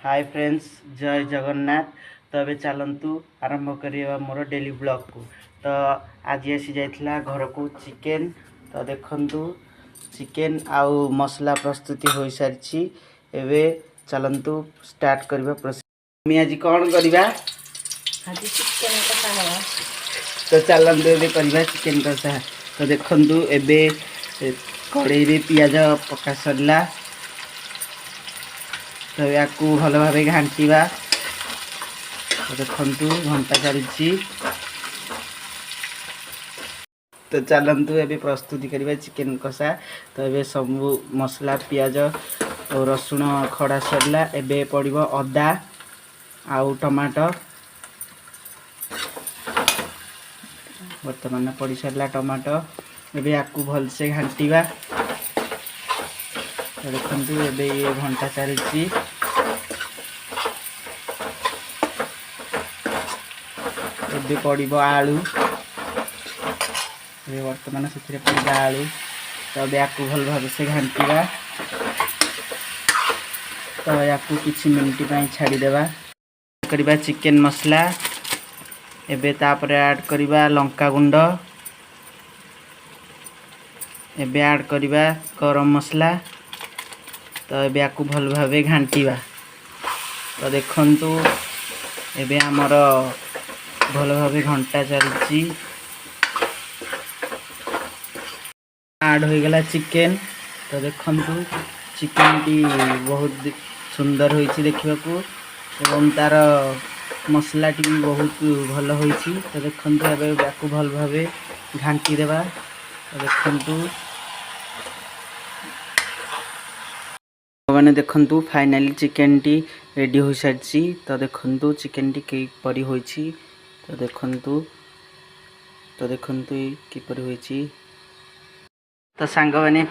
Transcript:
Hi friends, जय जगन्नाथ। तो अबे चलतु आरंभ करिया मोर डेली ब्लॉग को। तो आज आसी जाइथिला घर को चिकेन। तो देखंतु चिकेन आउ मसला प्रस्तुति हो सारी। एबे चलतु स्टार्ट करबा प्रोसेस। मी आज कौन करबा? आज चिकेन कसा हवा। तो चलतु एबे करबा चिकेन कसा। तो देखंतु एबे कड़ाई रे पियाज पका सरला। तो या भल भाव घाटा। तो देखु घंटा चलती। तो चलतु एबे प्रस्तुति करबा चिकेन कषा। तो एबे सब मसला पियाज और रसुण खड़ा सरला। एबे पड़िबो अदा आउ टमाटो। वर्तमान पड़ी सरला टमाटो। एबे याकू भल से घाटा। तो देखु एबे ये घंटा चलती। एबे पड़िबो आलू। वर्तमान से पड़ा आलू। तो याकू भल भाव से घाटा। तो याकू किछि मिनिट छाड़ीदेवा। करबा चिकेन मसला। एबे तापरे ऐड करबा लंका गुंड। एबे ऐड करबा गरम मसला। तो एबे याकू भल भाव घाटा। तो देखंतु एबे हमर भल भाव घंटा चलती। ऐड हो गला चिकेन। तो देखंतु चिकेन टी बहुत सुंदर होइछि देखिबाकू एवं तार मसला टी भी बहुत भल होइछि। तो देखंतु एबे याकू भल भाव घांटी देबा। तो देखंतु मैंने देखंतु फाइनली चिकेन टी रेडी हो सारी। तो देखंतु चिकेन टी किपरि होइछि। तो देखंतु किपरि होइछि। तो सांग माने